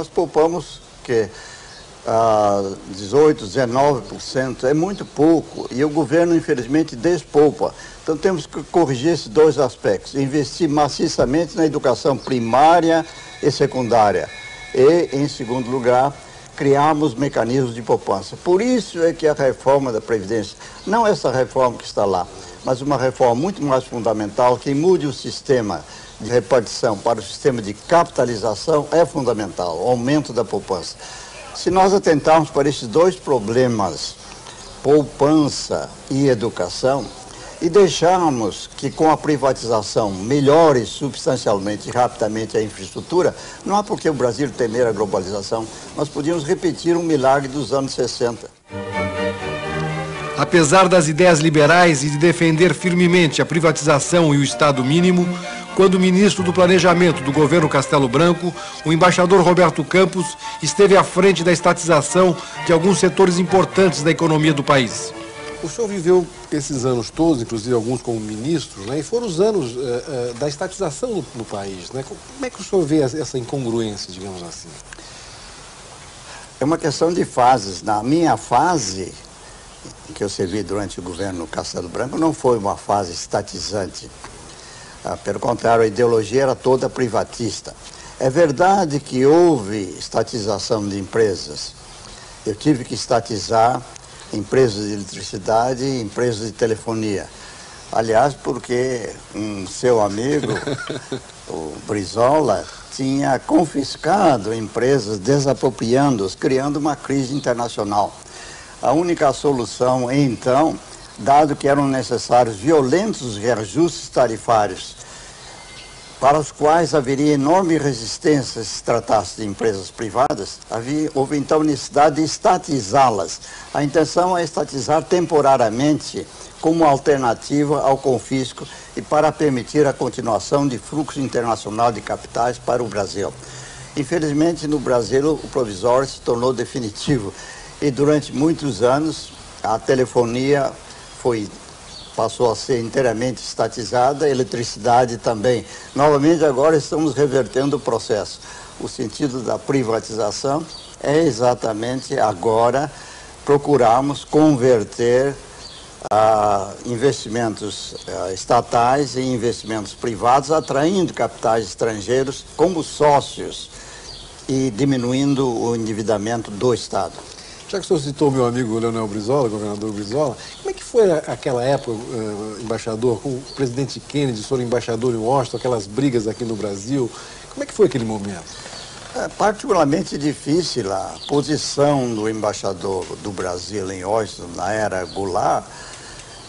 Nós poupamos que 18%, 19%, é muito pouco, e o governo, infelizmente, despoupa. Então, temos que corrigir esses dois aspectos, investir maciçamente na educação primária e secundária, e, em segundo lugar, criarmos mecanismos de poupança. Por isso é que a reforma da Previdência, não essa reforma que está lá, mas uma reforma muito mais fundamental, que mude o sistema de repartição para o sistema de capitalização, é fundamental, o aumento da poupança. Se nós atentarmos para esses dois problemas, poupança e educação, e deixarmos que com a privatização melhore substancialmente e rapidamente a infraestrutura, não há por que o Brasil temer a globalização. Nós podíamos repetir um milagre dos anos 60. Apesar das ideias liberais e de defender firmemente a privatização e o Estado mínimo, quando o ministro do Planejamento do governo Castelo Branco, o embaixador Roberto Campos, esteve à frente da estatização de alguns setores importantes da economia do país. O senhor viveu esses anos todos, inclusive alguns como ministro, né? E foram os anos da estatização no país, né? Como é que o senhor vê essa incongruência, digamos assim? É uma questão de fases. Na minha fase, que eu servi durante o governo Castelo Branco, não foi uma fase estatizante. Pelo contrário, a ideologia era toda privatista. É verdade que houve estatização de empresas. Eu tive que estatizar empresas de eletricidade e empresas de telefonia. Aliás, porque um seu amigo, o Brizola, tinha confiscado empresas, desapropriando-as, criando uma crise internacional. A única solução, então, dado que eram necessários violentos reajustes tarifários, para os quais haveria enorme resistência se tratasse de empresas privadas, houve então necessidade de estatizá-las. A intenção é estatizar temporariamente como alternativa ao confisco e para permitir a continuação de fluxo internacional de capitais para o Brasil. Infelizmente, no Brasil, o provisório se tornou definitivo e durante muitos anos a telefonia passou a ser inteiramente estatizada, a eletricidade também. Novamente, agora estamos revertendo o processo. O sentido da privatização é exatamente agora procurarmos converter investimentos estatais em investimentos privados, atraindo capitais estrangeiros como sócios e diminuindo o endividamento do Estado. Já que o senhor citou meu amigo Leonel Brizola, governador Brizola, como é que foi aquela época, embaixador, com o presidente Kennedy, o senhor embaixador em Washington, aquelas brigas aqui no Brasil? Como é que foi aquele momento? É particularmente difícil. A posição do embaixador do Brasil em Washington, na era Goulart,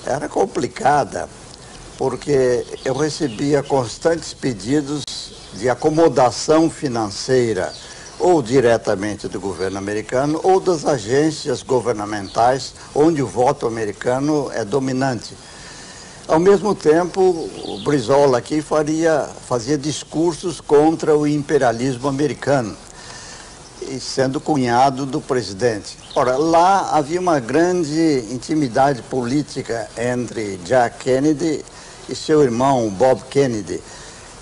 era complicada, porque eu recebia constantes pedidos de acomodação financeira, ou diretamente do governo americano, ou das agências governamentais, onde o voto americano é dominante. Ao mesmo tempo, o Brizola aqui fazia discursos contra o imperialismo americano, e sendo cunhado do presidente. Ora, lá havia uma grande intimidade política entre Jack Kennedy e seu irmão, Bob Kennedy.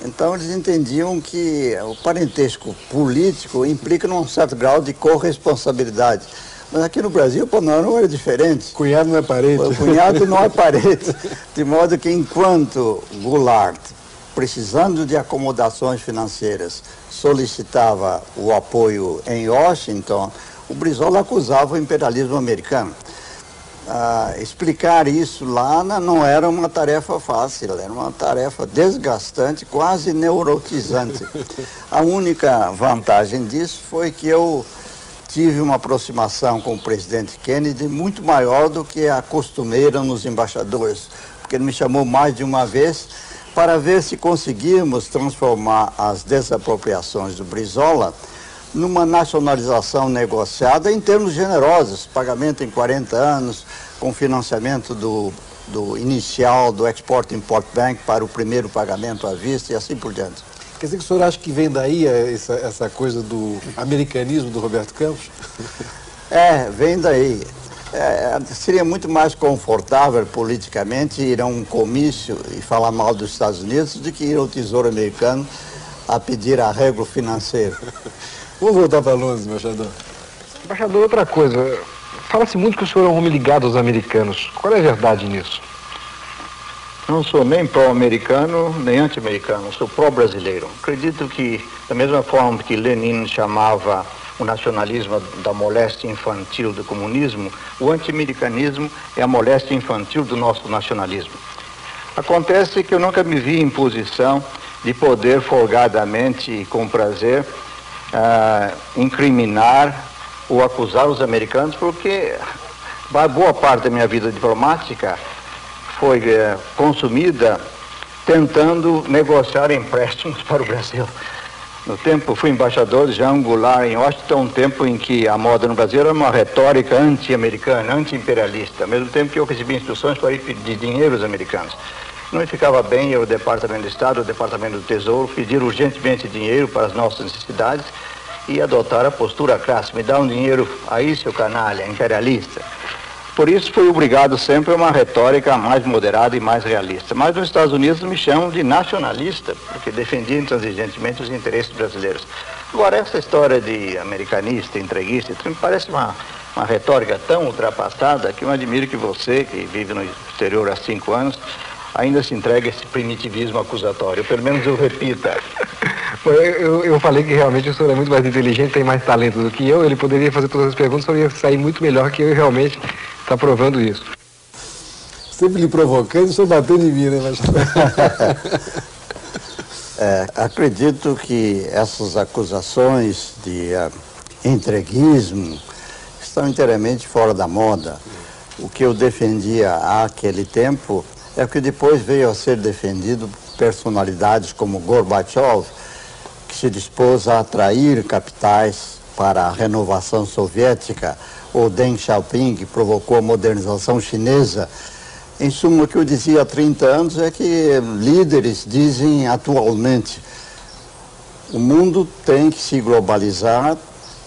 Então, eles entendiam que o parentesco político implica num certo grau de corresponsabilidade. Mas aqui no Brasil, pô, não era diferente. Cunhado não é parente. O cunhado não é parente. De modo que, enquanto Goulart, precisando de acomodações financeiras, solicitava o apoio em Washington, o Brizola acusava o imperialismo americano. Explicar isso lá não era uma tarefa fácil, era uma tarefa desgastante, quase neurotizante. A única vantagem disso foi que eu tive uma aproximação com o presidente Kennedy muito maior do que a costumeira nos embaixadores, porque ele me chamou mais de uma vez para ver se conseguíamos transformar as desapropriações do Brizola numa nacionalização negociada em termos generosos, pagamento em 40 anos, com financiamento do inicial do Export-Import Bank para o primeiro pagamento à vista e assim por diante. Quer dizer que o senhor acha que vem daí essa coisa do americanismo do Roberto Campos? Vem daí. Seria muito mais confortável politicamente ir a um comício e falar mal dos Estados Unidos do que ir ao Tesouro Americano a pedir arrego financeiro. Vamos voltar para Londres, embaixador. Embaixador, outra coisa. Fala-se muito que o senhor é um homem ligado aos americanos. Qual é a verdade nisso? Não sou nem pró-americano, nem anti-americano, sou pró-brasileiro. Acredito que, da mesma forma que Lenin chamava o nacionalismo da moléstia infantil do comunismo, o anti-americanismo é a moléstia infantil do nosso nacionalismo. Acontece que eu nunca me vi em posição de poder folgadamente e com prazer incriminar ou acusar os americanos, porque boa parte da minha vida diplomática foi consumida tentando negociar empréstimos para o Brasil. No tempo, fui embaixador de Jean Goulart em Washington, um tempo em que a moda no Brasil era uma retórica anti-americana, anti-imperialista, ao mesmo tempo que eu recebi instruções para ir pedir dinheiro aos americanos. Não me ficava bem o Departamento de Estado, o Departamento do Tesouro, pedir urgentemente dinheiro para as nossas necessidades e adotar a postura clássica: me dá um dinheiro aí, seu canalha, imperialista. Por isso fui obrigado sempre a uma retórica mais moderada e mais realista. Mas nos Estados Unidos me chamam de nacionalista, porque defendia intransigentemente os interesses brasileiros. Agora, essa história de americanista, entreguista, me parece uma retórica tão ultrapassada que eu admiro que você, que vive no exterior há 5 anos, ainda se entrega a esse primitivismo acusatório. Pelo menos eu repita. Eu falei que realmente o senhor é muito mais inteligente, tem mais talento do que eu. Ele poderia fazer todas as perguntas, só ia sair muito melhor que eu, e realmente está provando isso. Sempre lhe provocando, o senhor batendo em mim, né, embaixador? Acredito que essas acusações de entreguismo estão inteiramente fora da moda. O que eu defendia àquele tempo é o que depois veio a ser defendido por personalidades como Gorbachev, que se dispôs a atrair capitais para a renovação soviética, ou Deng Xiaoping, que provocou a modernização chinesa. Em suma, o que eu dizia há 30 anos é que líderes dizem atualmente: o mundo tem que se globalizar,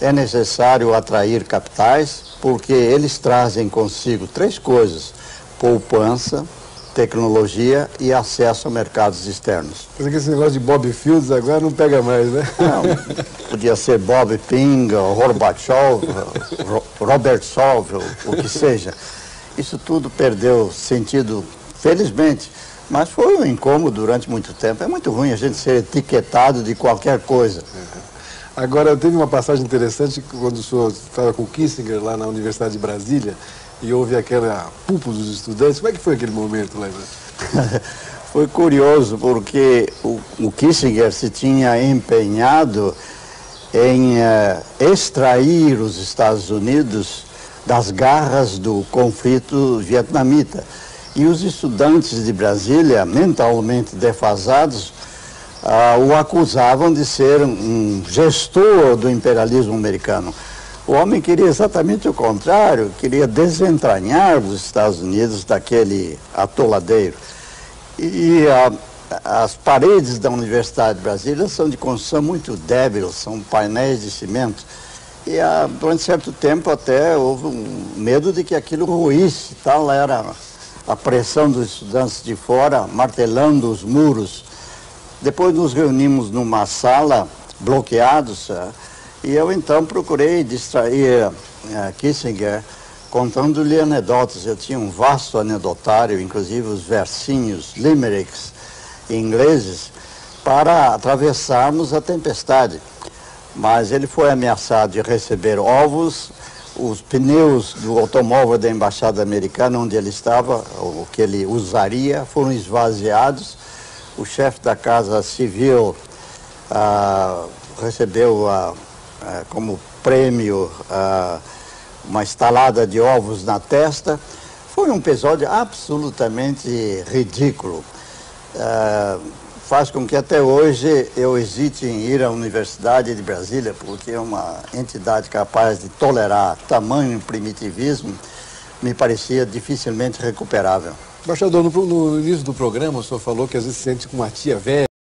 é necessário atrair capitais, porque eles trazem consigo 3 coisas: poupança, tecnologia e acesso a mercados externos. Mas esse negócio de Bob Fields agora não pega mais, né? Não, podia ser Bob Ping, Gorbachev, Robert Solve, o que seja. Isso tudo perdeu sentido, felizmente, mas foi um incômodo durante muito tempo. É muito ruim a gente ser etiquetado de qualquer coisa. Agora, teve uma passagem interessante quando o senhor estava com o Kissinger lá na Universidade de Brasília e houve aquela pulpo dos estudantes. Como é que foi aquele momento lá? Foi curioso, porque o Kissinger se tinha empenhado em extrair os Estados Unidos das garras do conflito vietnamita. E os estudantes de Brasília, mentalmente defasados, o acusavam de ser um gestor do imperialismo americano. O homem queria exatamente o contrário, queria desentranhar os Estados Unidos daquele atoladeiro. E as paredes da Universidade de Brasília são de construção muito débil, são painéis de cimento. E durante certo tempo até houve um medo de que aquilo ruísse. Tal era a pressão dos estudantes de fora, martelando os muros. Depois nos reunimos numa sala, bloqueados, e eu então procurei distrair Kissinger, contando-lhe anedotas. Eu tinha um vasto anedotário, inclusive os versinhos, limericks ingleses, para atravessarmos a tempestade. Mas ele foi ameaçado de receber ovos. Os pneus do automóvel da embaixada americana, onde ele estava, o que ele usaria, foram esvaziados. O chefe da Casa Civil recebeu como prêmio uma estalada de ovos na testa. Foi um episódio absolutamente ridículo. Faz com que até hoje eu hesite em ir à Universidade de Brasília, porque uma entidade capaz de tolerar tamanho primitivismo me parecia dificilmente recuperável. Embaixador, no início do programa o senhor falou que às vezes se sente com uma tia velha.